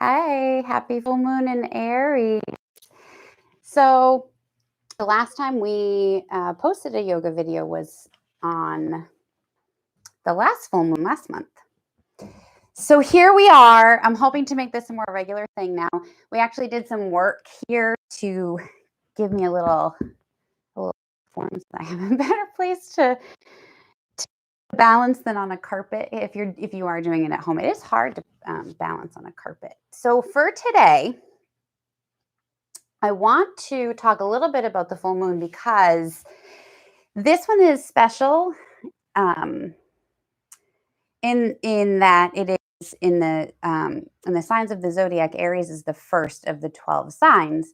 Hi, happy full moon in Aries. So, the last time we posted a yoga video was on the last full moon last month. So, here we are. I'm hoping to make this a more regular thing now. We actually did some work here to give me a little form so I have a better place to balance than on a carpet. If you are doing it at home, it is hard to balance on a carpet. So, for today, I want to talk a little bit about the full moon because this one is special um, in that it is in the signs of the zodiac. Aries is the first of the 12 signs.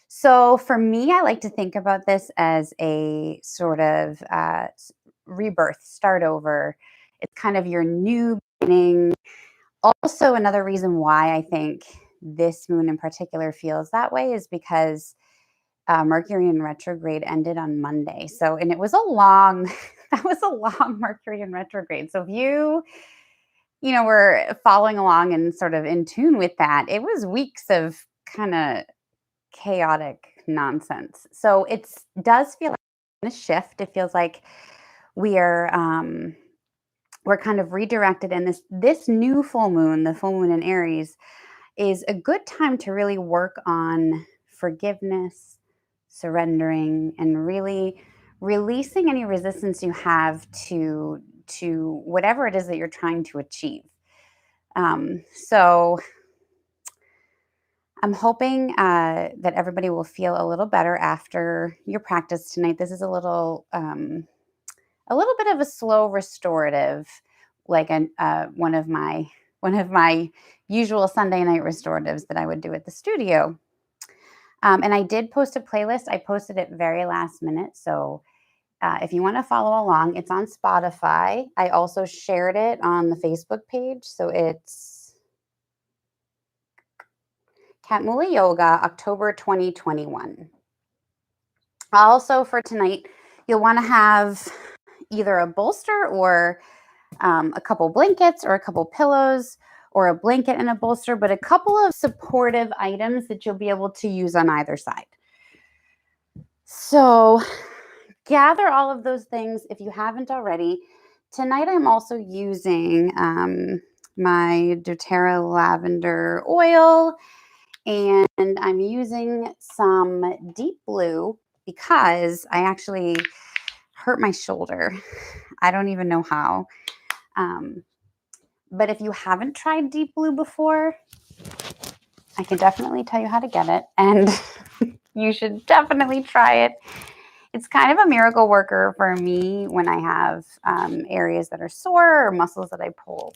So for me, I like to think about this as a sort of rebirth, start over. It's kind of your new beginning. Also, another reason why I think this moon in particular feels that way is because Mercury in retrograde ended on Monday. So, and it was a long, that was a long Mercury in retrograde. So if were following along and sort of in tune with that, it was weeks of kind of chaotic nonsense. So it does feel like a shift. It feels like we are, we're kind of redirected, and this new full moon, the full moon in Aries, is a good time to really work on forgiveness, surrendering, and really releasing any resistance you have to whatever it is that you're trying to achieve. So I'm hoping that everybody will feel a little better after your practice tonight. This is a little bit of a slow restorative, like one of my usual Sunday night restoratives that I would do at the studio. And I did post a playlist. I posted it very last minute. So if you want to follow along, it's on Spotify. I also shared it on the Facebook page. So it's Katmula Yoga, October 2021. Also for tonight, you'll want to have either a bolster or a couple blankets or a couple pillows or a blanket and a bolster, but a couple of supportive items that you'll be able to use on either side. So gather all of those things if you haven't already. Tonight I'm also using my doTERRA lavender oil, and I'm using some deep blue because I actually hurt my shoulder. I don't even know how. But if you haven't tried deep blue before, I can definitely tell you how to get it. And you should definitely try it. It's kind of a miracle worker for me when I have areas that are sore or muscles that I pull,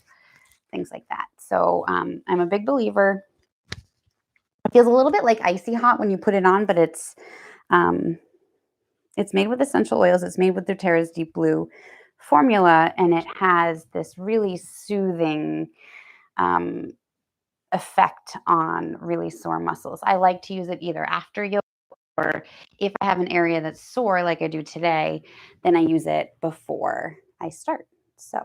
things like that. So I'm a big believer. It feels a little bit like icy hot when you put it on, but it's made with essential oils. It's made with doTERRA's Deep Blue formula, and it has this really soothing effect on really sore muscles. I like to use it either after yoga, or if I have an area that's sore like I do today, then I use it before I start. So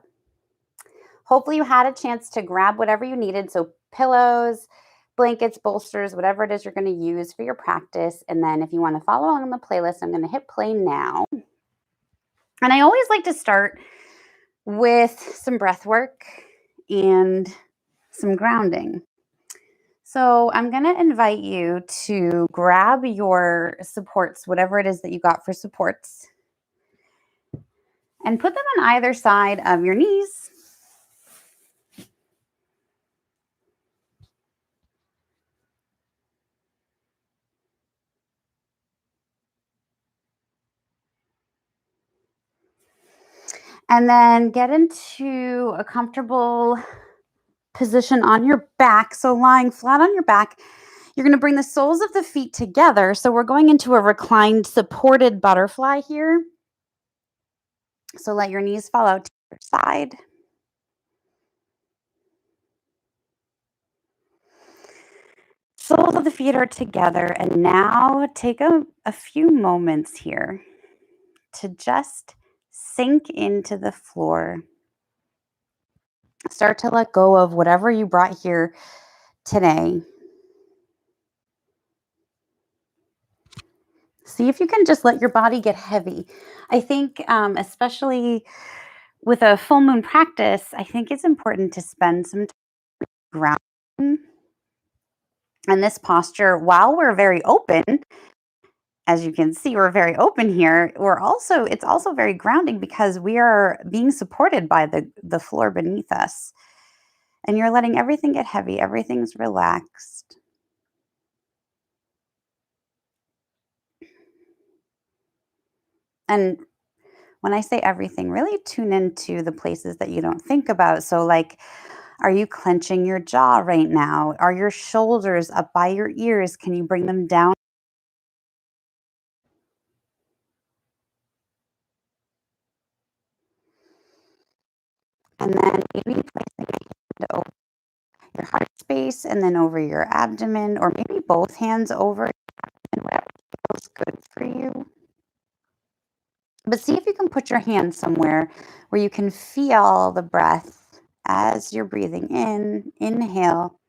hopefully you had a chance to grab whatever you needed. So pillows, blankets, bolsters, whatever it is you're going to use for your practice. And then if you want to follow along on the playlist, I'm going to hit play now. And I always like to start with some breath work and some grounding. So I'm going to invite you to grab your supports, whatever it is that you got for supports, and put them on either side of your knees. And then get into a comfortable position on your back. So lying flat on your back, you're going to bring the soles of the feet together. So we're going into a reclined supported butterfly here. So let your knees fall out to your side. Soles of the feet are together. And now take a few moments here to just sink into the floor. Start to let go of whatever you brought here today. See if you can just let your body get heavy. I think, especially with a full moon practice, I think it's important to spend some time grounding in this posture while we're very open. As you can see, we're very open here. It's also very grounding because we are being supported by the floor beneath us. And you're letting everything get heavy. Everything's relaxed. And when I say everything, really tune into the places that you don't think about. So, like, are you clenching your jaw right now? Are your shoulders up by your ears? Can you bring them down? And then maybe placing a hand over your heart space and then over your abdomen, or maybe both hands over and whatever feels good for you. But see if you can put your hand somewhere where you can feel the breath as you're breathing in. Inhale,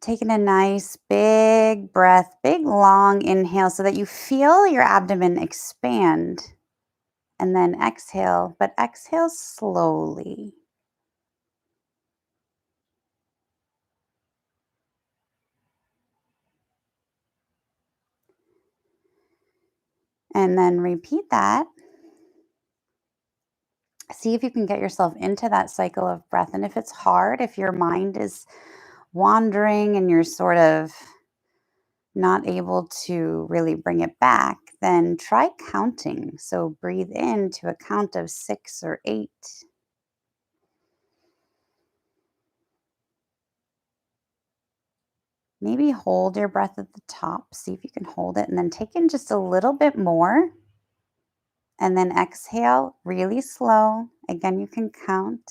taking a nice big breath, big long inhale so that you feel your abdomen expand. And then exhale, but exhale slowly. And then repeat that. See if you can get yourself into that cycle of breath. And if it's hard, if your mind is wandering and you're sort of not able to really bring it back, then try counting. So breathe in to a count of 6 or 8. Maybe hold your breath at the top. See if you can hold it and then take in just a little bit more. And then exhale really slow. Again, you can count.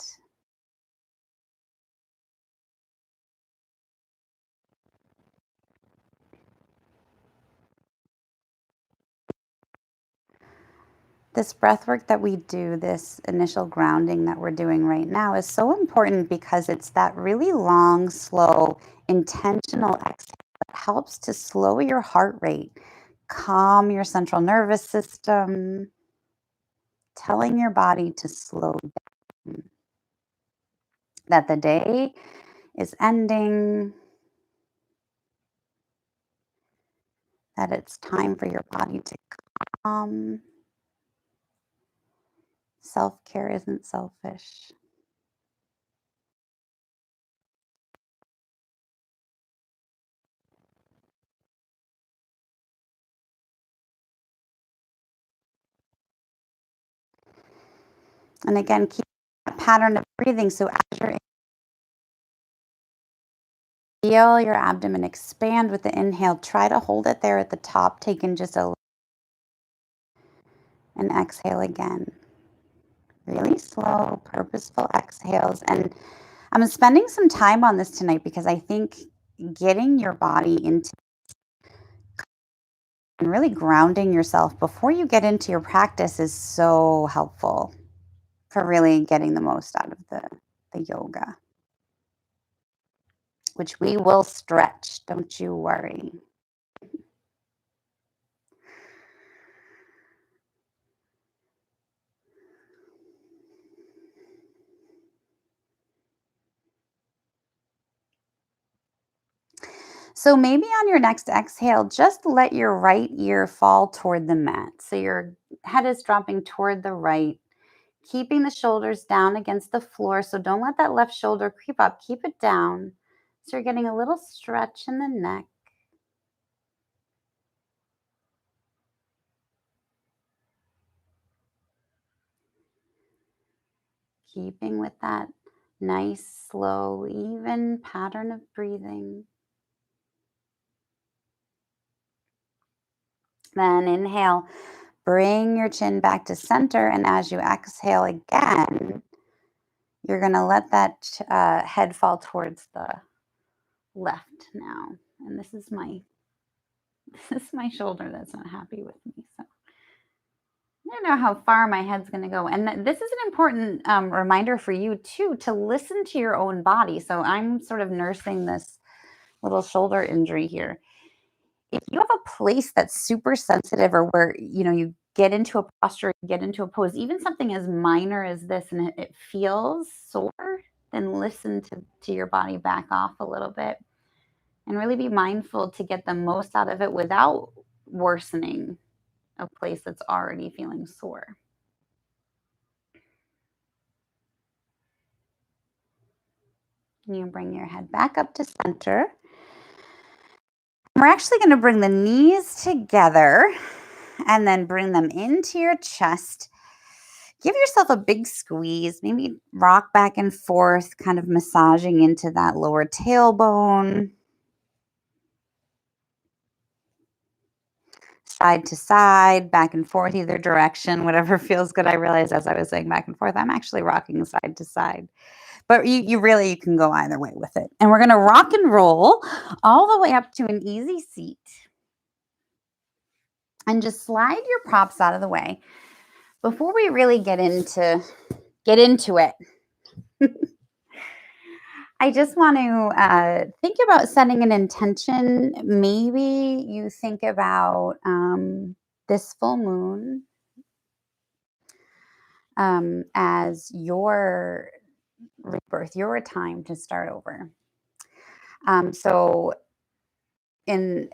This breath work that we do, this initial grounding that we're doing right now, is so important because it's that really long, slow, intentional exhale that helps to slow your heart rate, calm your central nervous system, telling your body to slow down, that the day is ending, that it's time for your body to calm. Self care isn't selfish. And again, keep that pattern of breathing. So as you're feel your abdomen expand with the inhale, try to hold it there at the top, take in just a and exhale again. Really slow, purposeful exhales. And I'm spending some time on this tonight because I think getting your body into and really grounding yourself before you get into your practice is so helpful for really getting the most out of the yoga, which we will stretch. Don't you worry. So maybe on your next exhale, just let your right ear fall toward the mat. So your head is dropping toward the right, keeping the shoulders down against the floor. So don't let that left shoulder creep up. Keep it down. So you're getting a little stretch in the neck. Keeping with that nice, slow, even pattern of breathing. Then inhale, bring your chin back to center. And as you exhale again, you're going to let that head fall towards the left now. And this is my this is my shoulder that's not happy with me. So I don't know how far my head's going to go. And this is an important reminder for you too, to listen to your own body. So I'm sort of nursing this little shoulder injury here. If you have a place that's super sensitive, or where, you get into a posture, you get into a pose, even something as minor as this, and it feels sore, then listen to your body back off a little bit and really be mindful to get the most out of it without worsening a place that's already feeling sore. You bring your head back up to center. We're actually going to bring the knees together and then bring them into your chest. Give yourself a big squeeze, maybe rock back and forth, kind of massaging into that lower tailbone. Side to side, back and forth, either direction, whatever feels good. I realized as I was saying back and forth, I'm actually rocking side to side. But you can go either way with it. And we're going to rock and roll all the way up to an easy seat. And just slide your props out of the way. Before we really get into it, I just want to think about setting an intention. Maybe you think about this full moon as your rebirth, your time to start over. So in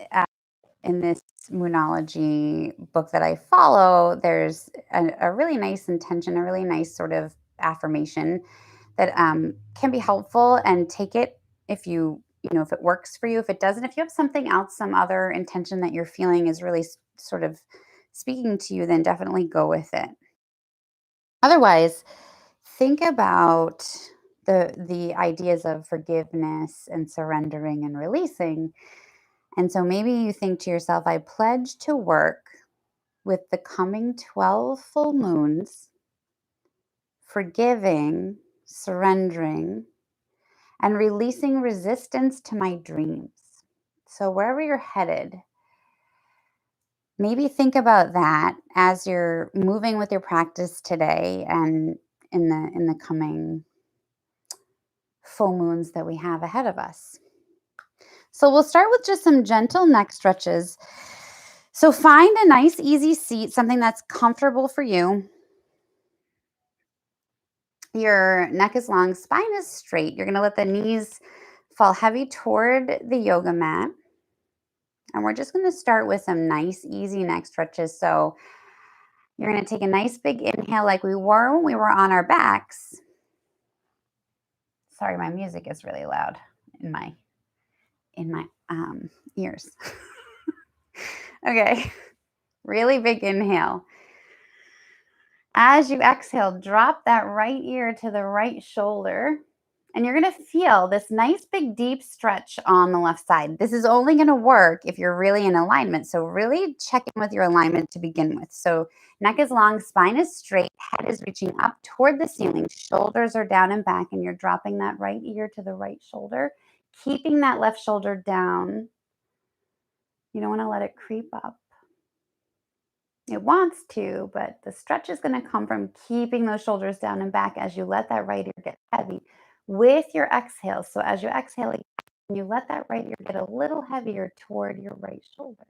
this Moonology book that I follow, there's a really nice intention, a really nice sort of affirmation that can be helpful, and take it if if it works for you. If it doesn't, if you have something else, some other intention that you're feeling is really sort of speaking to you, then definitely go with it. Otherwise, think about the ideas of forgiveness and surrendering and releasing. And so maybe you think to yourself, I pledge to work with the coming 12 full moons, forgiving, surrendering, and releasing resistance to my dreams. So wherever you're headed, maybe think about that as you're moving with your practice today and in the coming full moons that we have ahead of us. So we'll start with just some gentle neck stretches. So find a nice, easy seat, something that's comfortable for you. Your neck is long, spine is straight. You're going to let the knees fall heavy toward the yoga mat. And we're just going to start with some nice, easy neck stretches. So you're going to take a nice big inhale like we were when we were on our backs. Sorry, my music is really loud in my ears. Okay, really big inhale. As you exhale, drop that right ear to the right shoulder. And you're going to feel this nice big deep stretch on the left side. This is only going to work if you're really in alignment. So really check in with your alignment to begin with. So neck is long, spine is straight, head is reaching up toward the ceiling, shoulders are down and back, and you're dropping that right ear to the right shoulder, keeping that left shoulder down. You don't want to let it creep up. It wants to, but the stretch is going to come from keeping those shoulders down and back as you let that right ear get heavy with your exhale. So as you exhale, you let that right ear get a little heavier toward your right shoulder.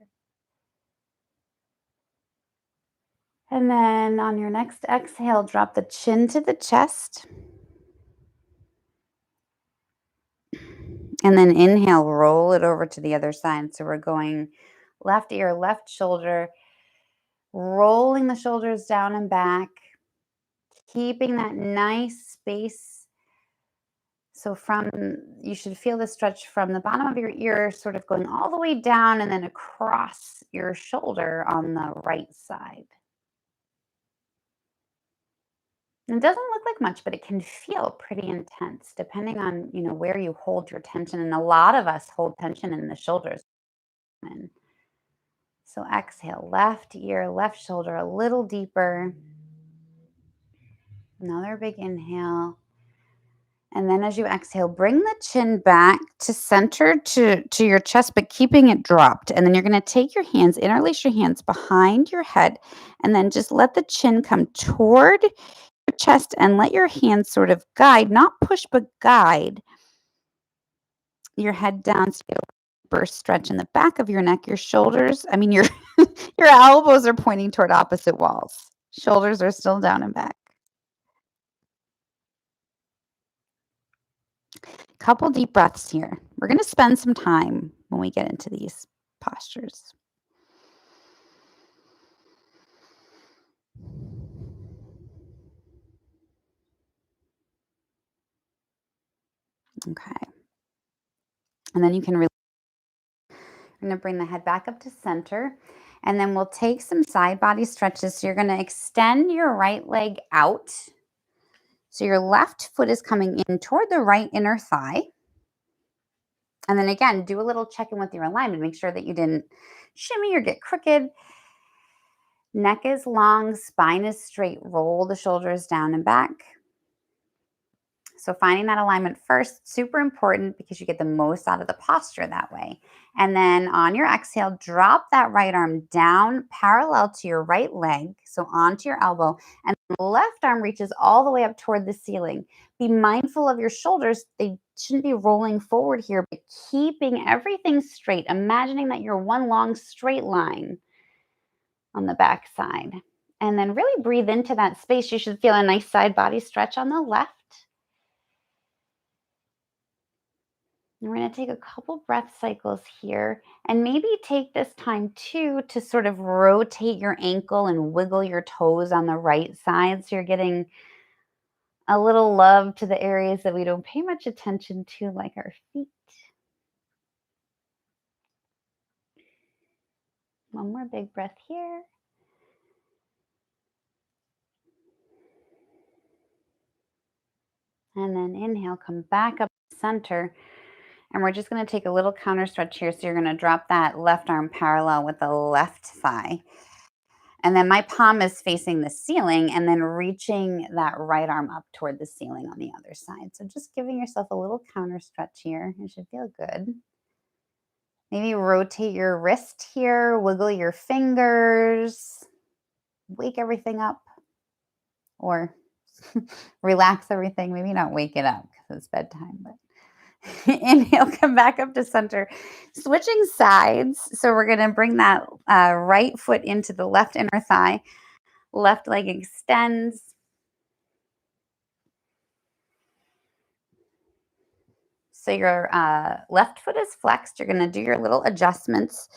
And then on your next exhale, drop the chin to the chest. And then inhale, roll it over to the other side. So we're going left ear, left shoulder, rolling the shoulders down and back, keeping that nice space. So you should feel the stretch from the bottom of your ear sort of going all the way down and then across your shoulder on the right side. And it doesn't look like much, but it can feel pretty intense depending on, where you hold your tension. And a lot of us hold tension in the shoulders. So exhale, left ear, left shoulder, a little deeper. Another big inhale. And then as you exhale, bring the chin back to center to your chest, but keeping it dropped. And then you're going to take your hands, interlace your hands behind your head, and then just let the chin come toward your chest and let your hands sort of guide, not push, but guide your head down. So you get a burst stretch in the back of your neck, your shoulders. I mean, your your elbows are pointing toward opposite walls. Shoulders are still down and back. Couple deep breaths here. We're going to spend some time when we get into these postures. Okay. And then you can I'm going to bring the head back up to center. And then we'll take some side body stretches. So you're going to extend your right leg out. So your left foot is coming in toward the right inner thigh. And then again, do a little check-in with your alignment. Make sure that you didn't shimmy or get crooked. Neck is long, spine is straight. Roll the shoulders down and back. So finding that alignment first, super important because you get the most out of the posture that way. And then on your exhale, drop that right arm down parallel to your right leg, so onto your elbow, and the left arm reaches all the way up toward the ceiling. Be mindful of your shoulders. They shouldn't be rolling forward here, but keeping everything straight, imagining that you're one long straight line on the back side. And then really breathe into that space. You should feel a nice side body stretch on the left. We're going to take a couple breath cycles here and maybe take this time too to sort of rotate your ankle and wiggle your toes on the right side. So you're getting a little love to the areas that we don't pay much attention to, like our feet. One more big breath here. And then inhale, come back up to center. And we're just going to take a little counter stretch here. So you're going to drop that left arm parallel with the left thigh. And then my palm is facing the ceiling and then reaching that right arm up toward the ceiling on the other side. So just giving yourself a little counter stretch here. It should feel good. Maybe rotate your wrist here, wiggle your fingers, wake everything up, or relax everything. Maybe not wake it up because it's bedtime, but inhale, come back up to center. Switching sides. So we're going to bring that right foot into the left inner thigh. Left leg extends. So your left foot is flexed. You're going to do your little adjustments.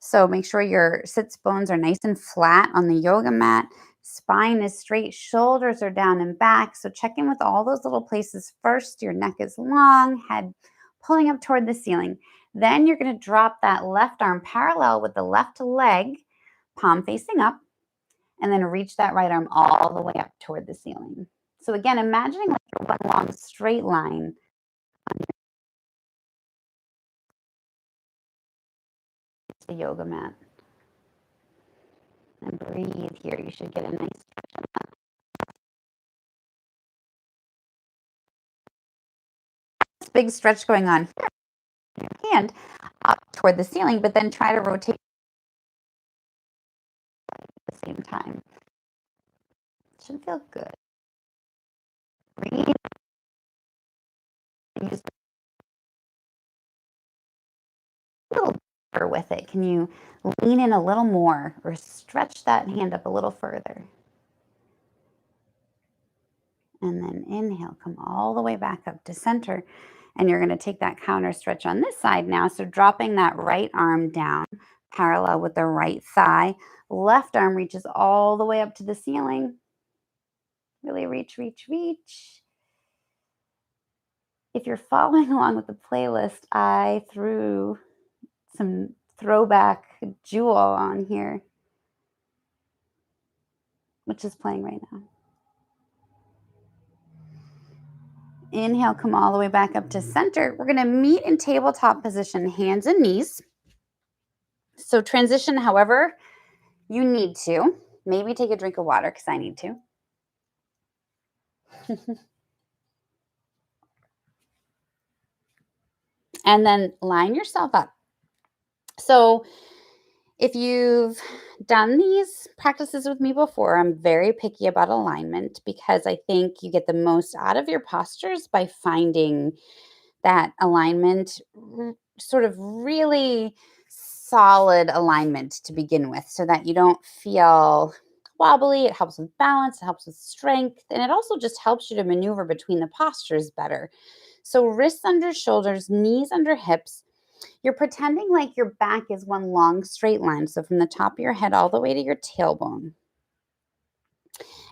So make sure your sits bones are nice and flat on the yoga mat. Spine is straight. Shoulders are down and back. So check in with all those little places first. Your neck is long, head pulling up toward the ceiling. Then you're going to drop that left arm parallel with the left leg, palm facing up, and then reach that right arm all the way up toward the ceiling. So again, imagining like one long straight line on the yoga mat. And breathe here. You should get a nice stretch on that. This big stretch going on here. Your hand up toward the ceiling, but then try to rotate at the same time. Should feel good. Breathe. Use a little deeper with it. Can you lean in a little more or stretch that hand up a little further? And then inhale, come all the way back up to center. And you're going to take that counter stretch on this side now. So dropping that right arm down parallel with the right thigh. Left arm reaches all the way up to the ceiling. Really reach, reach, reach. If you're following along with the playlist, I threw some throwback Jewel on here, which is playing right now. Inhale, come all the way back up to center. We're going to meet in tabletop position, hands and knees. So transition however you need to. Maybe take a drink of water because I need to. And then line yourself up. So if you've done these practices with me before, I'm very picky about alignment because I think you get the most out of your postures by finding that alignment, sort of really solid alignment to begin with, so that you don't feel wobbly. It helps with balance, it helps with strength, and it also just helps you to maneuver between the postures better. So, wrists under shoulders, knees under hips. You're pretending like your back is one long straight line. So, from the top of your head all the way to your tailbone.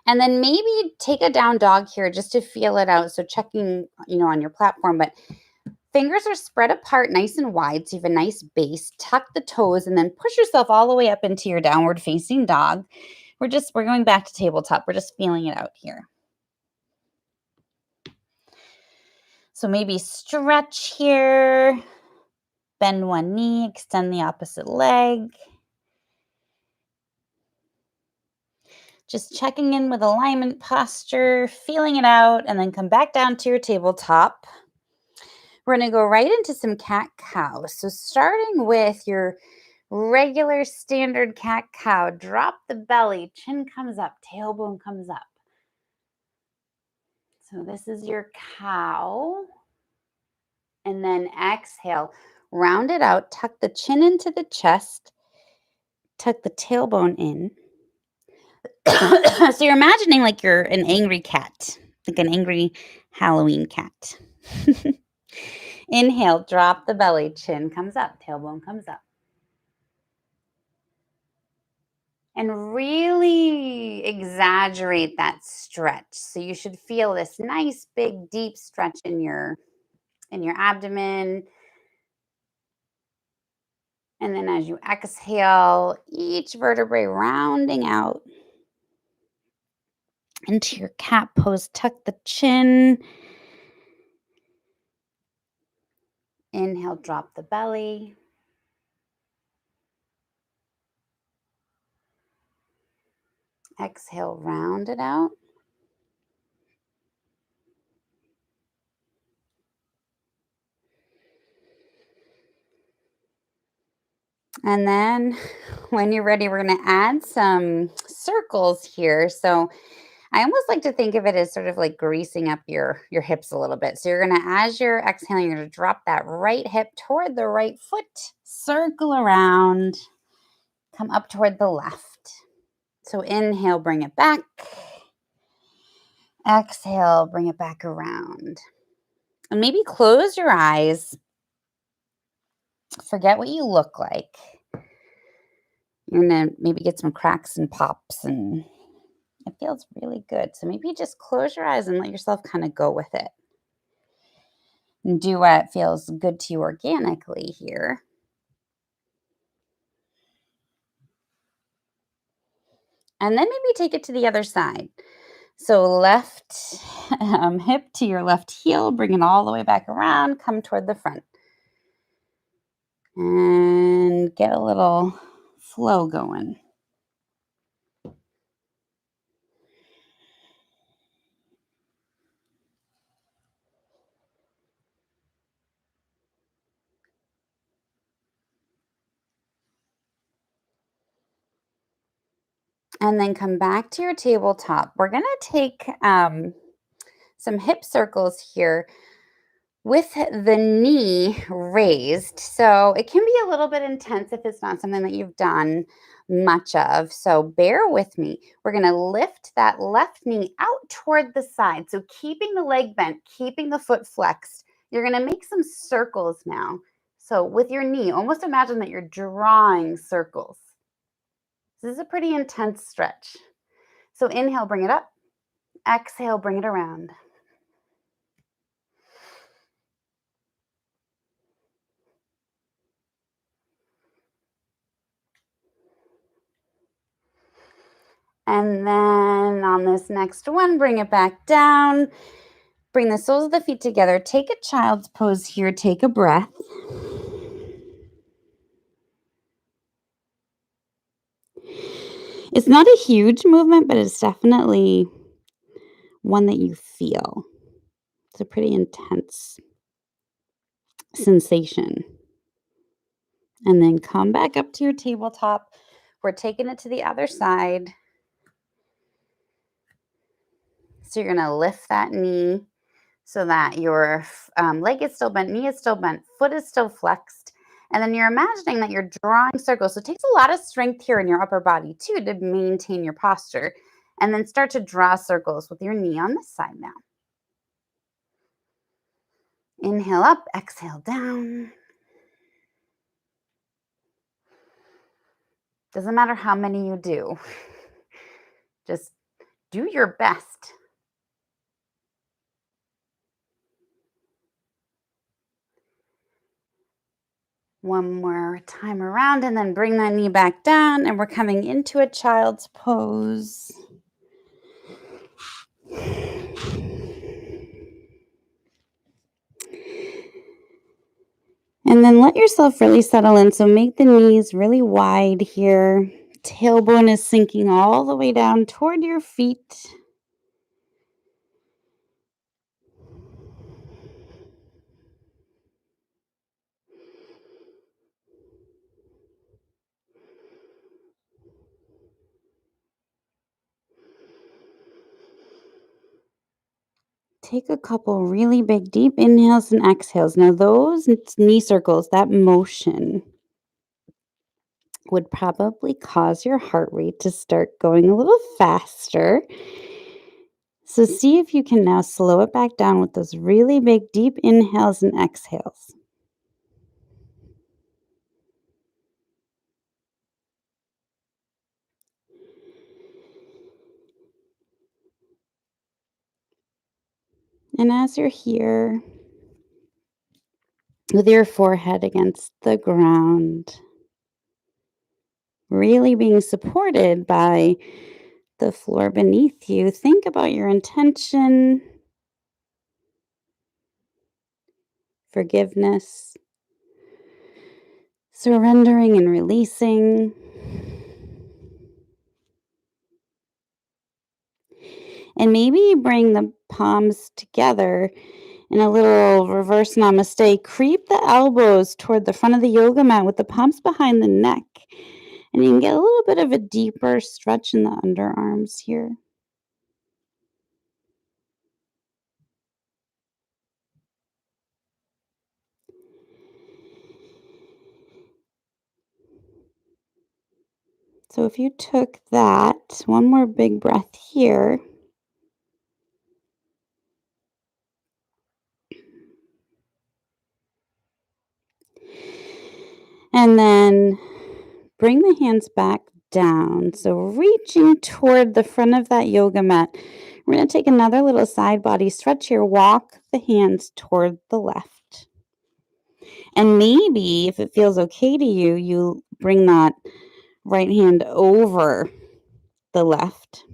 And then maybe take a down dog here just to feel it out. So, checking, on your platform, but fingers are spread apart nice and wide, so you have a nice base. Tuck the toes and then push yourself all the way up into your downward facing dog. We're going back to tabletop. We're just feeling it out here. So maybe stretch here, bend one knee, extend the opposite leg. Just checking in with alignment posture, feeling it out, and then come back down to your tabletop. We're going to go right into some cat-cow. So starting with your regular standard cat-cow, drop the belly, chin comes up, tailbone comes up. So this is your cow. And then exhale, round it out, tuck the chin into the chest, tuck the tailbone in. So you're imagining like you're an angry cat, like an angry Halloween cat. Inhale, drop the belly, chin comes up, tailbone comes up. And really exaggerate that stretch. So you should feel this nice, big, deep stretch in your abdomen. And then as you exhale, each vertebrae rounding out into your cat pose. Tuck the chin. Inhale, drop the belly. Exhale, round it out. And then when you're ready, we're going to add some circles here. So I almost like to think of it as sort of like greasing up your hips a little bit. So you're going to, as you're exhaling, you're going to drop that right hip toward the right foot, circle around, come up toward the left. So inhale, bring it back. Exhale, bring it back around. And maybe close your eyes. Forget what you look like. You're going to maybe get some cracks and pops, and it feels really good. So maybe just close your eyes and let yourself kind of go with it. And do what feels good to you organically here. And then maybe take it to the other side. So left hip to your left heel, bring it all the way back around, come toward the front. And get a little flow going. And then come back to your tabletop. We're going to take some hip circles here with the knee raised. So it can be a little bit intense if it's not something that you've done much of. So bear with me. We're going to lift that left knee out toward the side. So keeping the leg bent, keeping the foot flexed. You're going to make some circles now. So with your knee, almost imagine that you're drawing circles. This is a pretty intense stretch. So inhale, bring it up. Exhale, bring it around. And then on this next one, bring it back down. Bring the soles of the feet together. Take a child's pose here. Take a breath. It's not a huge movement, but it's definitely one that you feel. It's a pretty intense sensation. And then come back up to your tabletop. We're taking it to the other side. So you're going to lift that knee so that your leg is still bent, knee is still bent, foot is still flexed. And then you're imagining that you're drawing circles. So it takes a lot of strength here in your upper body too to maintain your posture. And then start to draw circles with your knee on this side now. Inhale up, exhale down. Doesn't matter how many you do. Just do your best. One more time around and then bring that knee back down, and we're coming into a child's pose. And then let yourself really settle in. So make the knees really wide here. Tailbone is sinking all the way down toward your feet. Take a couple really big, deep inhales and exhales. Now, those knee circles, that motion would probably cause your heart rate to start going a little faster. So, see if you can now slow it back down with those really big, deep inhales and exhales. And as you're here, with your forehead against the ground, really being supported by the floor beneath you, think about your intention, forgiveness, surrendering and releasing. And maybe bring the palms together in a little reverse namaste. Creep the elbows toward the front of the yoga mat with the palms behind the neck. And you can get a little bit of a deeper stretch in the underarms here. So if you took that, one more big breath here. And then bring the hands back down. So reaching toward the front of that yoga mat. We're going to take another little side body stretch here. Walk the hands toward the left. And maybe if it feels okay to you, you bring that right hand over the left.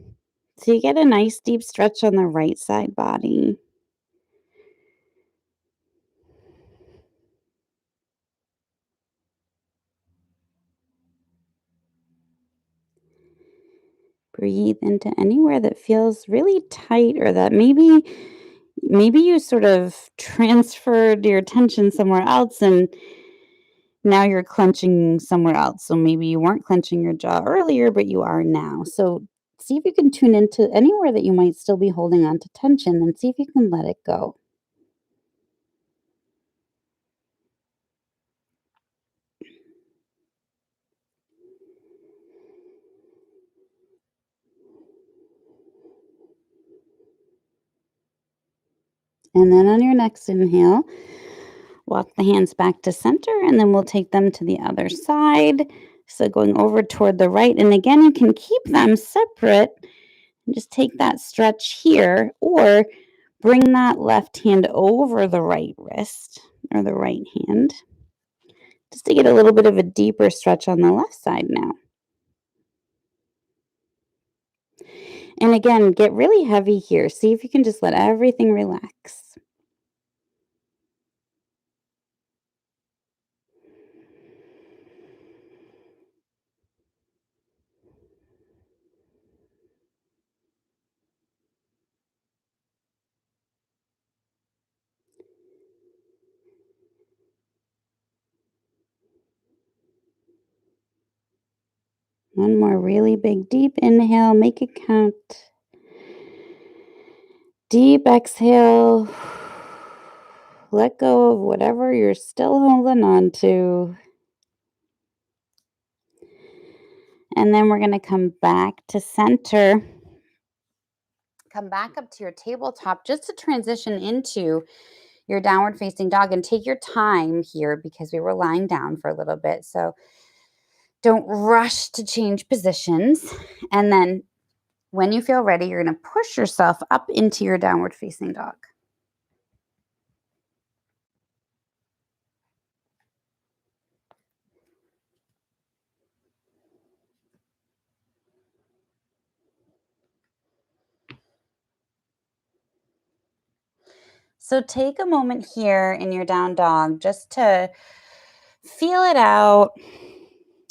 So you get a nice deep stretch on the right side body. Breathe into anywhere that feels really tight, or that maybe you sort of transferred your attention somewhere else and now you're clenching somewhere else. So maybe you weren't clenching your jaw earlier, but you are now. So see if you can tune into anywhere that you might still be holding on to tension and see if you can let it go. And then on your next inhale, walk the hands back to center, and then we'll take them to the other side. So going over toward the right. And again, you can keep them separate and just take that stretch here, or bring that left hand over the right wrist or the right hand, just to get a little bit of a deeper stretch on the left side now. And again, get really heavy here. See if you can just let everything relax. One more really big, deep inhale. Make it count. Deep exhale. Let go of whatever you're still holding on to. And then we're going to come back to center. Come back up to your tabletop just to transition into your downward facing dog, and take your time here because we were lying down for a little bit. So don't rush to change positions. And then when you feel ready, you're going to push yourself up into your downward facing dog. So take a moment here in your down dog just to feel it out.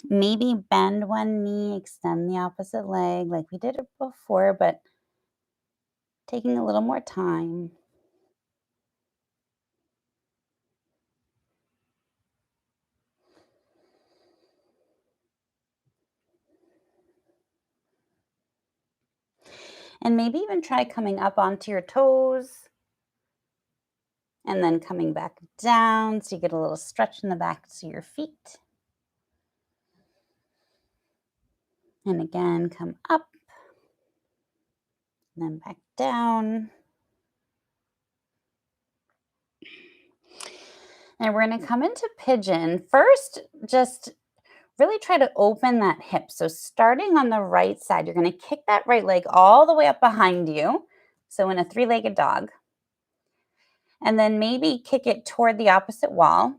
Maybe bend one knee, extend the opposite leg like we did it before, but taking a little more time. And maybe even try coming up onto your toes and then coming back down so you get a little stretch in the backs of your feet. And again, come up, and then back down. And we're going to come into pigeon. First, just really try to open that hip. So starting on the right side, you're going to kick that right leg all the way up behind you. So in a three-legged dog. And then maybe kick it toward the opposite wall.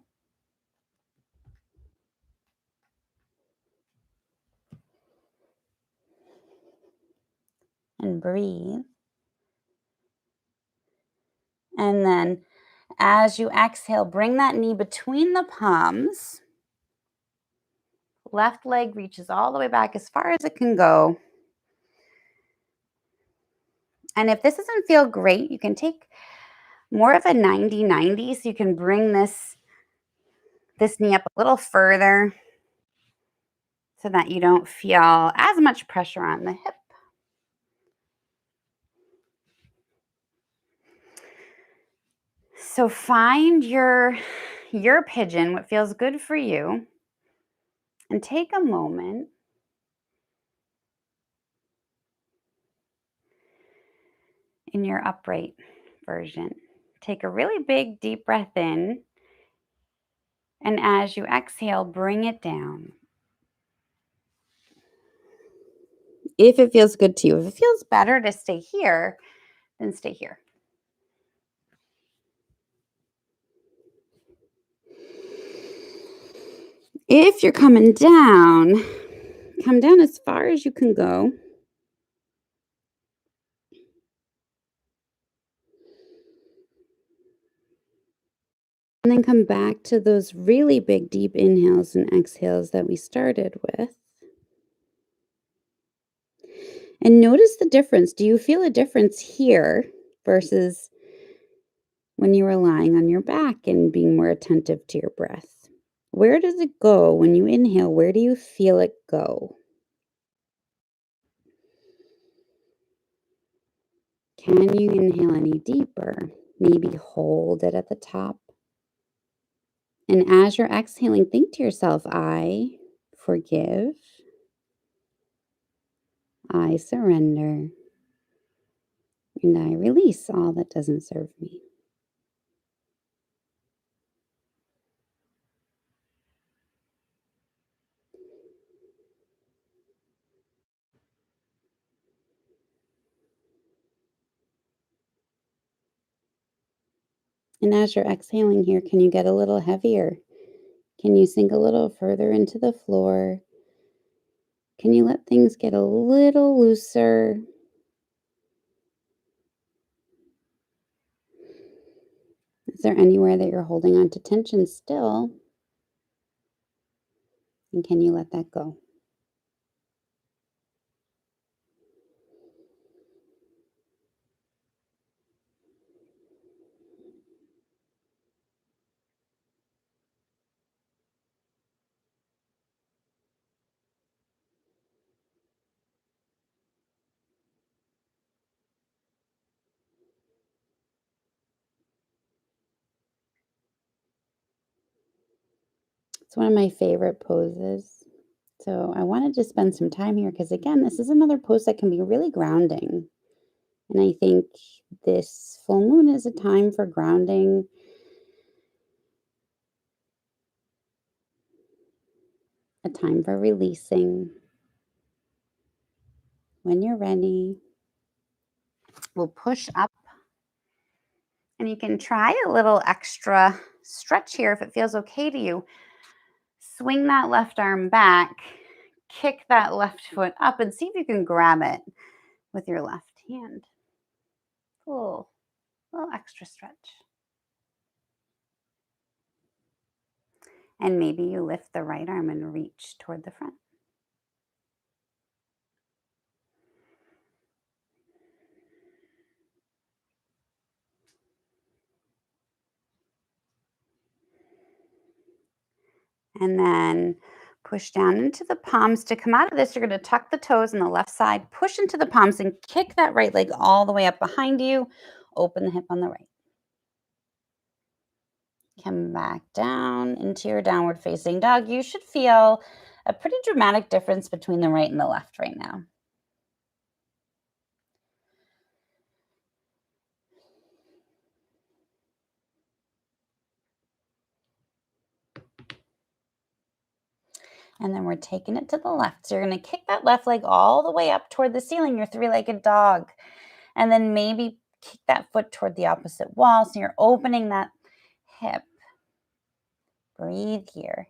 And breathe. And then as you exhale, bring that knee between the palms. Left leg reaches all the way back as far as it can go. And if this doesn't feel great, you can take more of a 90-90. So you can bring this knee up a little further so that you don't feel as much pressure on the hip. So find your pigeon, what feels good for you, and take a moment in your upright version. Take a really big, deep breath in, and as you exhale, bring it down. If it feels good to you. If it feels better to stay here, then stay here. If you're coming down, come down as far as you can go. And then come back to those really big, deep inhales and exhales that we started with. And notice the difference. Do you feel a difference here versus when you were lying on your back and being more attentive to your breath? Where does it go when you inhale? Where do you feel it go? Can you inhale any deeper? Maybe hold it at the top. And as you're exhaling, think to yourself, I forgive, I surrender, and I release all that doesn't serve me. And as you're exhaling here, can you get a little heavier? Can you sink a little further into the floor? Can you let things get a little looser? Is there anywhere that you're holding on to tension still? And can you let that go? It's one of my favorite poses. So I wanted to spend some time here because, again, this is another pose that can be really grounding. And I think this full moon is a time for grounding, a time for releasing. When you're ready, we'll push up. And you can try a little extra stretch here if it feels okay to you. Swing that left arm back, kick that left foot up, and see if you can grab it with your left hand. Cool. A little extra stretch. And maybe you lift the right arm and reach toward the front. And then push down into the palms. To come out of this, you're going to tuck the toes on the left side, push into the palms, and kick that right leg all the way up behind you. Open the hip on the right. Come back down into your downward facing dog. You should feel a pretty dramatic difference between the right and the left right now. And then we're taking it to the left. So you're going to kick that left leg all the way up toward the ceiling, your three-legged dog. And then maybe kick that foot toward the opposite wall. So you're opening that hip. Breathe here.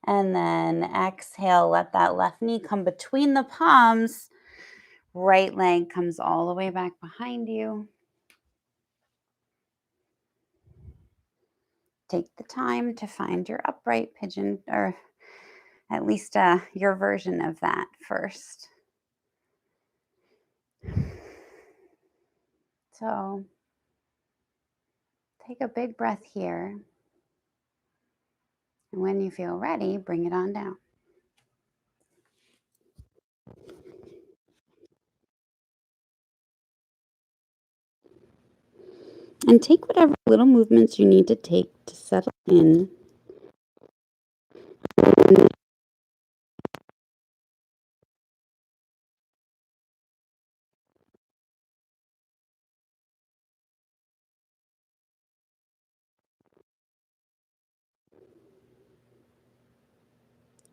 And then exhale, let that left knee come between the palms. Right leg comes all the way back behind you. Take the time to find your upright pigeon, or at least your version of that first. So take a big breath here. And when you feel ready, bring it on down. And take whatever little movements you need to take to settle in.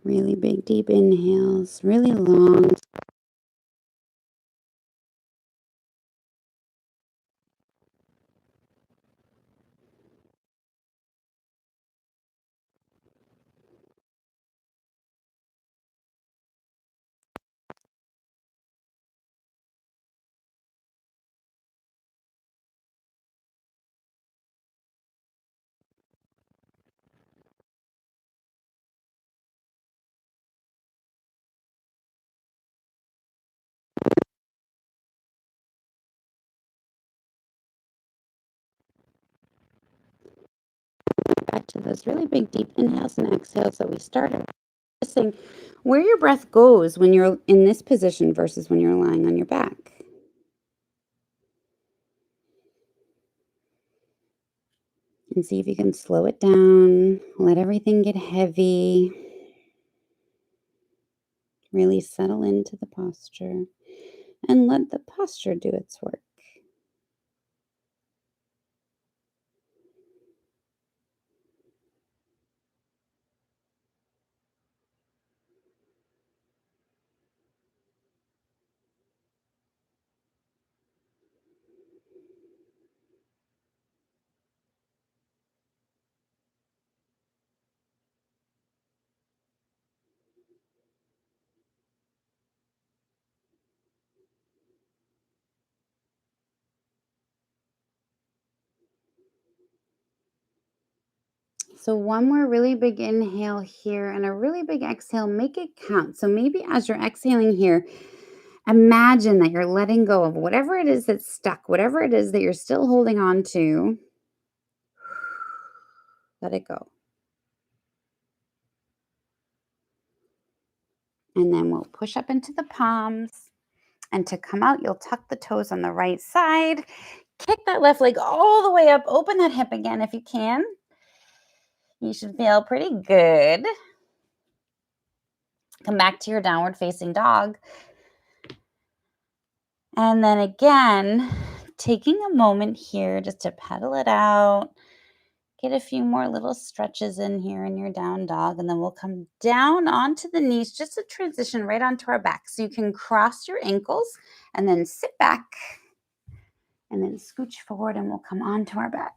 Really big, deep inhales, really long. Back to those really big, deep inhales and exhales that we started. Noticing where your breath goes when you're in this position versus when you're lying on your back. And see if you can slow it down, let everything get heavy, really settle into the posture, and let the posture do its work. So one more really big inhale here and a really big exhale. Make it count. So maybe as you're exhaling here, imagine that you're letting go of whatever it is that's stuck, whatever it is that you're still holding on to. Let it go. And then we'll push up into the palms. And to come out, you'll tuck the toes on the right side. Kick that left leg all the way up. Open that hip again if you can. You should feel pretty good. Come back to your downward facing dog. And then again, taking a moment here just to pedal it out. Get a few more little stretches in here in your down dog, and then we'll come down onto the knees, just to transition right onto our back. So you can cross your ankles and then sit back and then scooch forward, and we'll come onto our back.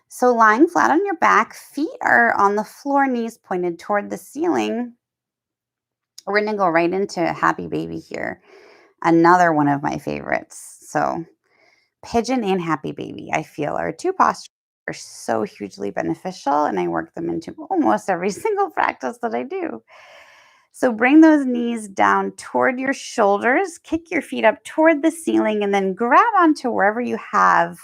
So lying flat on your back, feet are on the floor, knees pointed toward the ceiling. We're going to go right into Happy Baby here. Another one of my favorites. So Pigeon and Happy Baby, I feel, are two postures that are so hugely beneficial, and I work them into almost every single practice that I do. So bring those knees down toward your shoulders, kick your feet up toward the ceiling, and then grab onto wherever you have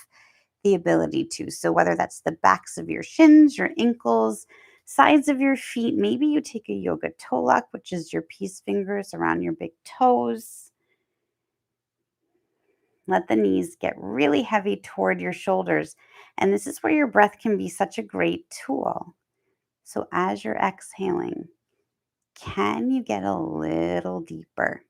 the ability to. So whether that's the backs of your shins, your ankles, sides of your feet, maybe you take a yoga toe lock, which is your peace fingers around your big toes. Let the knees get really heavy toward your shoulders. And this is where your breath can be such a great tool. So as you're exhaling, can you get a little deeper?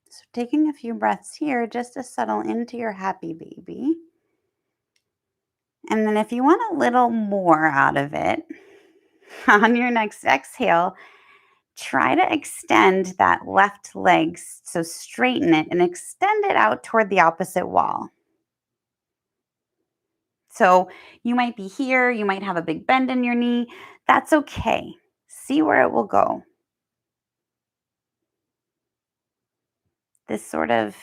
So taking a few breaths here just to settle into your Happy Baby. And then if you want a little more out of it, on your next exhale, try to extend that left leg. So straighten it and extend it out toward the opposite wall. So you might be here, you might have a big bend in your knee. That's okay. See where it will go. This sort of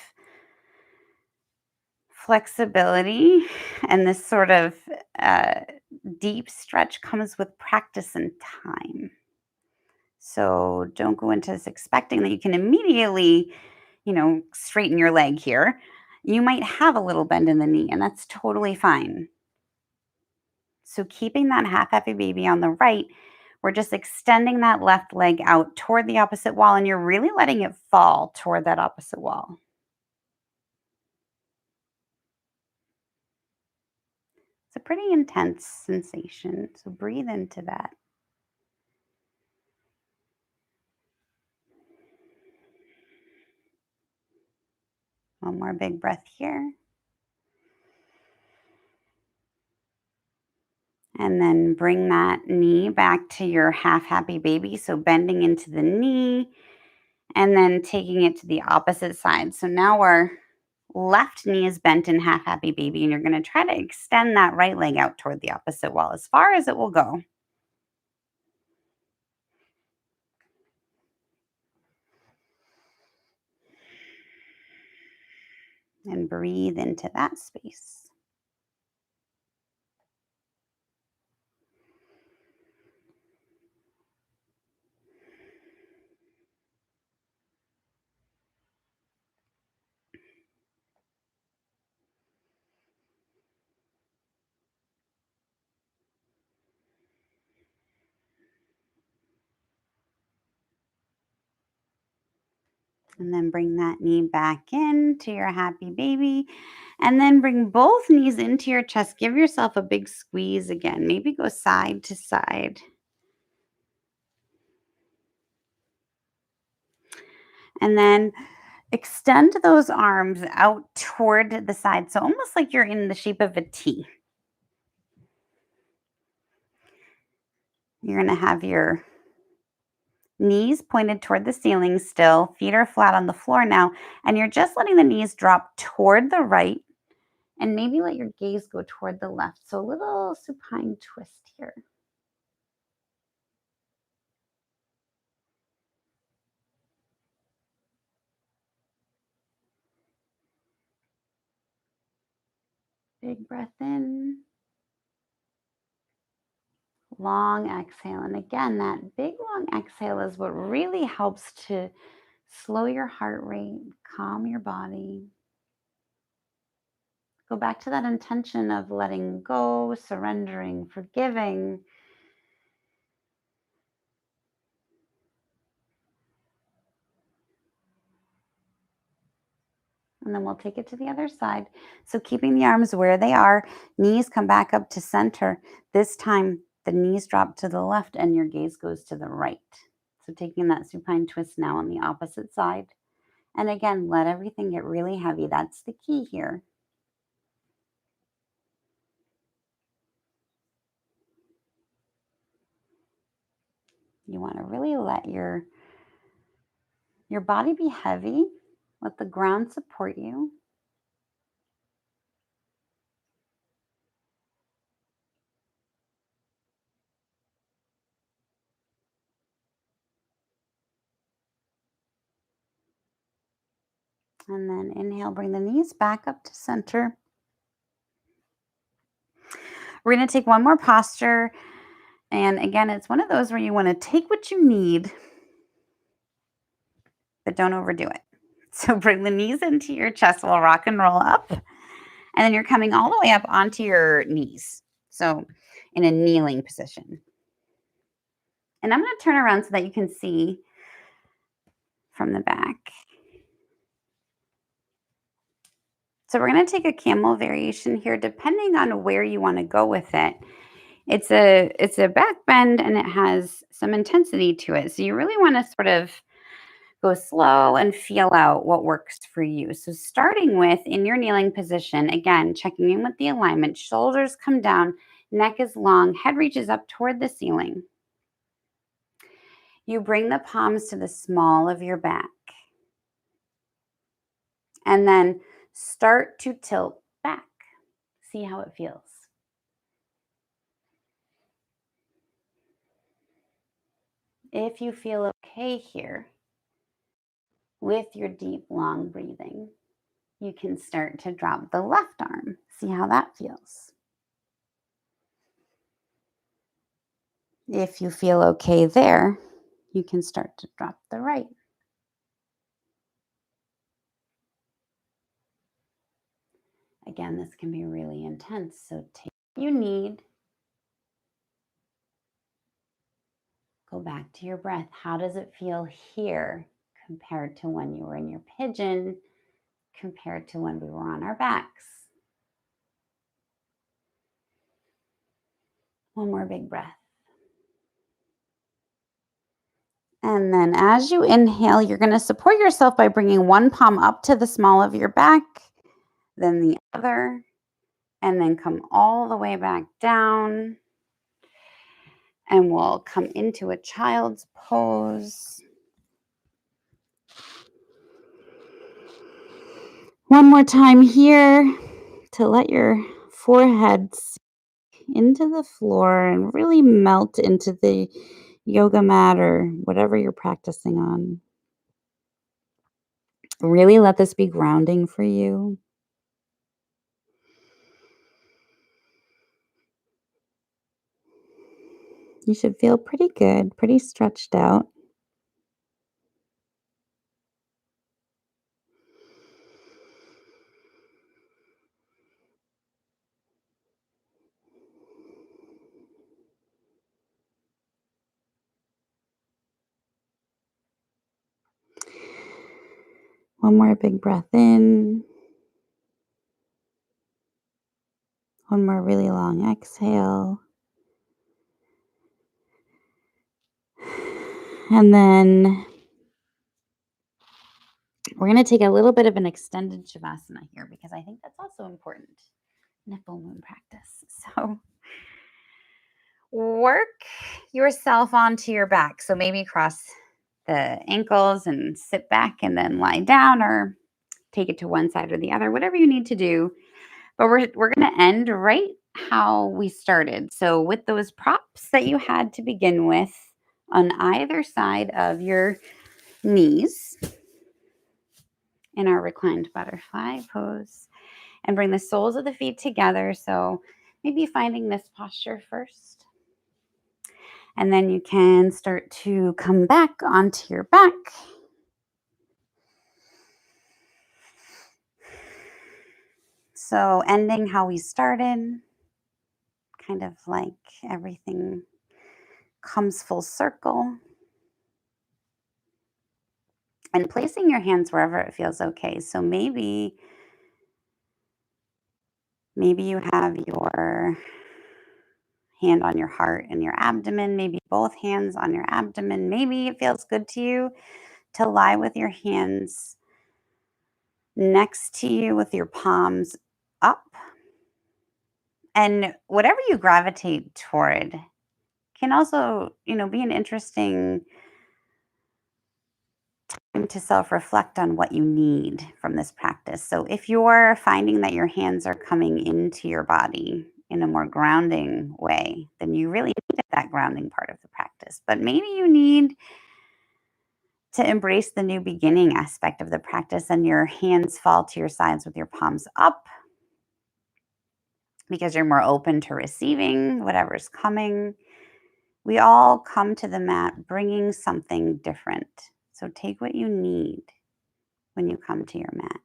flexibility and this sort of uh, deep stretch comes with practice and time. So don't go into this expecting that you can immediately, straighten your leg here. You might have a little bend in the knee, and that's totally fine. So keeping that half Happy Baby on the right, we're just extending that left leg out toward the opposite wall, and you're really letting it fall toward that opposite wall. It's a pretty intense sensation, so breathe into that. One more big breath here. And then bring that knee back to your half Happy Baby. So bending into the knee and then taking it to the opposite side. So now our left knee is bent in half Happy Baby, and you're going to try to extend that right leg out toward the opposite wall as far as it will go. And breathe into that space. And then bring that knee back in to your Happy Baby. And then bring both knees into your chest. Give yourself a big squeeze again. Maybe go side to side. And then extend those arms out toward the side. So almost like you're in the shape of a T. You're going to have your knees pointed toward the ceiling still. Feet are flat on the floor now. And you're just letting the knees drop toward the right. And maybe let your gaze go toward the left. So a little supine twist here. Big breath in. Long exhale. And again, that big long exhale is what really helps to slow your heart rate, calm your body. Go back to that intention of letting go, surrendering, forgiving. And then we'll take it to the other side. So keeping the arms where they are, knees come back up to center. This time, the knees drop to the left and your gaze goes to the right. So taking that supine twist now on the opposite side. And again, let everything get really heavy. That's the key here. You want to really let your body be heavy. Let the ground support you. And then inhale, bring the knees back up to center. We're going to take one more posture. And again, it's one of those where you want to take what you need, but don't overdo it. So bring the knees into your chest. We'll rock and roll up. And then you're coming all the way up onto your knees. So in a kneeling position. And I'm going to turn around so that you can see from the back. So we're going to take a camel variation here, depending on where you want to go with it. It's a back bend and it has some intensity to it. So you really want to sort of go slow and feel out what works for you. So starting with in your kneeling position, again, checking in with the alignment, shoulders come down, neck is long, head reaches up toward the ceiling. You bring the palms to the small of your back. And then start to tilt back. See how it feels. If you feel okay here with your deep, long breathing, you can start to drop the left arm. See how that feels. If you feel okay there, you can start to drop the right. Again, this can be really intense, so take what you need. Go back to your breath. How does it feel here compared to when you were in your pigeon, compared to when we were on our backs? One more big breath. And then as you inhale, you're going to support yourself by bringing one palm up to the small of your back, then the other, and then come all the way back down. And we'll come into a child's pose. One more time here to let your forehead sink into the floor and really melt into the yoga mat or whatever you're practicing on. Really let this be grounding for you. You should feel pretty good, pretty stretched out. One more big breath in. One more really long exhale. And then we're going to take a little bit of an extended Shavasana here because I think that's also important in a full moon practice. So work yourself onto your back. So maybe cross the ankles and sit back and then lie down or take it to one side or the other, whatever you need to do. But we're going to end right how we started. So with those props that you had to begin with on either side of your knees in our reclined butterfly pose. and bring the soles of the feet together. So maybe finding this posture first. And then you can start to come back onto your back. So ending how we started, kind of like everything comes full circle. And placing your hands wherever it feels okay. So maybe you have your hand on your heart and your abdomen, maybe both hands on your abdomen. Maybe it feels good to you to lie with your hands next to you with your palms up. And whatever you gravitate toward can also, be an interesting time to self-reflect on what you need from this practice. So if you're finding that your hands are coming into your body in a more grounding way, then you really need that grounding part of the practice. But maybe you need to embrace the new beginning aspect of the practice and your hands fall to your sides with your palms up because you're more open to receiving whatever's coming. We all come to the mat bringing something different. So take what you need when you come to your mat.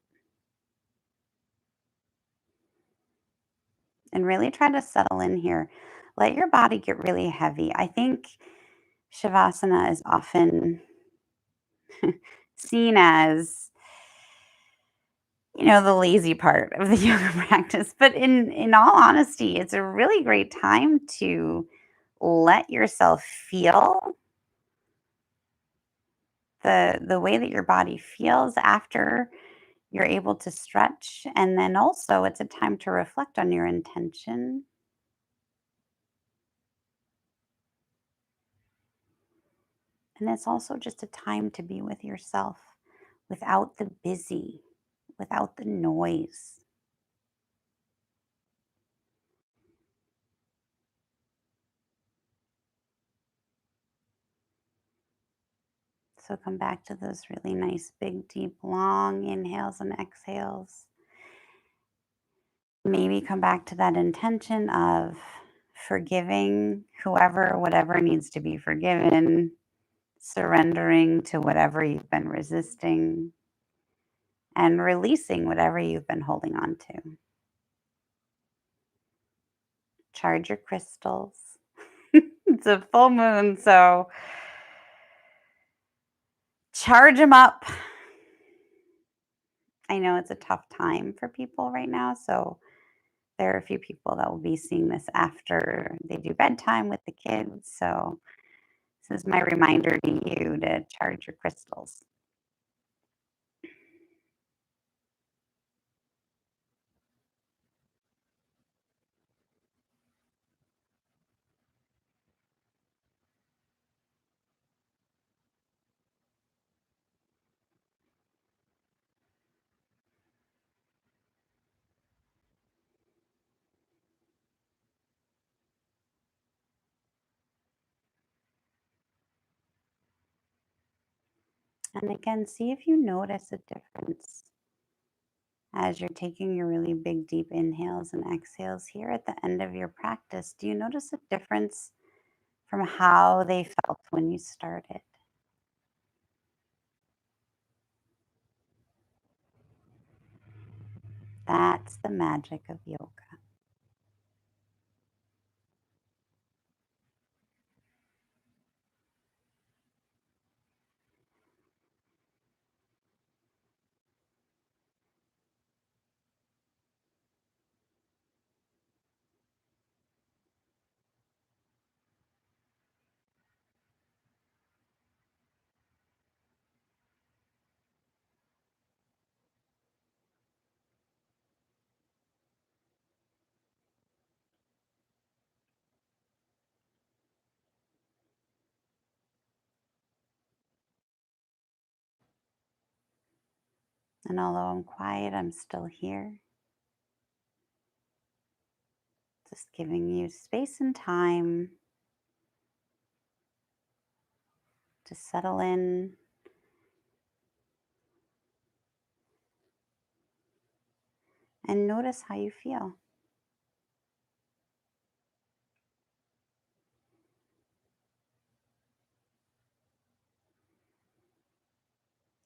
And really try to settle in here. Let your body get really heavy. I think Shavasana is often seen as, the lazy part of the yoga practice. But in all honesty, it's a really great time to let yourself feel the way that your body feels after you're able to stretch. And then also it's a time to reflect on your intention. And it's also just a time to be with yourself without the busy, without the noise. So come back to those really nice, big, deep, long inhales and exhales. Maybe come back to that intention of forgiving whoever, whatever needs to be forgiven, surrendering to whatever you've been resisting, and releasing whatever you've been holding on to. Charge your crystals. It's a full moon, so charge them up. I know it's a tough time for people right now, so there are a few people that will be seeing this after they do bedtime with the kids. So this is my reminder to you to charge your crystals. And again, see if you notice a difference as you're taking your really big, deep inhales and exhales here at the end of your practice. Do you notice a difference from how they felt when you started? That's the magic of yoga. And although I'm quiet, I'm still here. Just giving you space and time to settle in. and notice how you feel.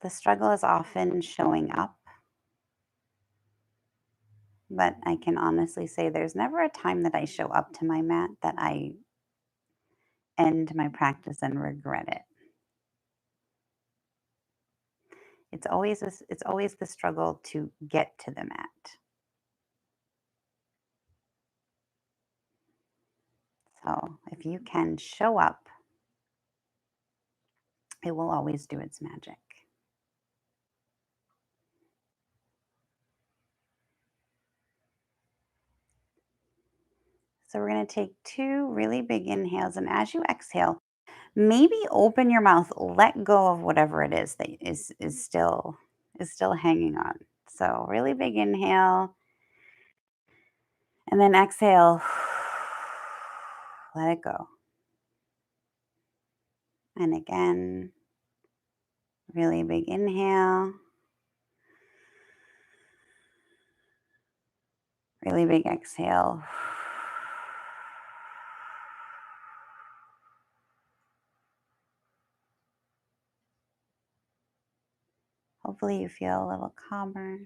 The struggle is often showing up, but I can honestly say there's never a time that I show up to my mat that I end my practice and regret it. It's always the struggle to get to the mat. So if you can show up, it will always do its magic. So we're going to take 2 really big inhales, and as you exhale, maybe open your mouth, let go of whatever it is that is still hanging on. So really big inhale, and then exhale. Let it go. And again, really big inhale, really big exhale. Hopefully you feel a little calmer.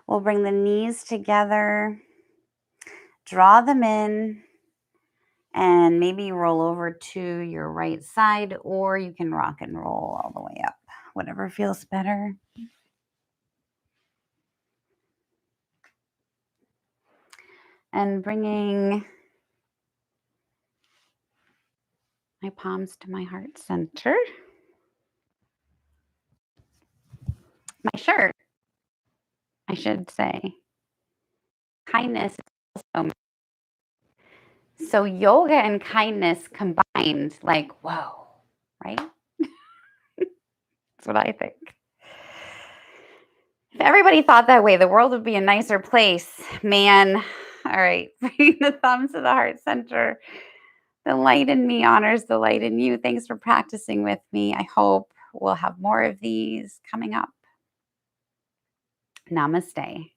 We'll bring the knees together, draw them in, and maybe roll over to your right side, or you can rock and roll all the way up, whatever feels better. And bringing my palms to my heart center. My shirt, I should say. Kindness. So yoga and kindness combined, like, whoa, right? That's what I think. If everybody thought that way, the world would be a nicer place, man. All right, bring the thumbs to the heart center. The light in me honors the light in you. Thanks for practicing with me. I hope we'll have more of these coming up. Namaste.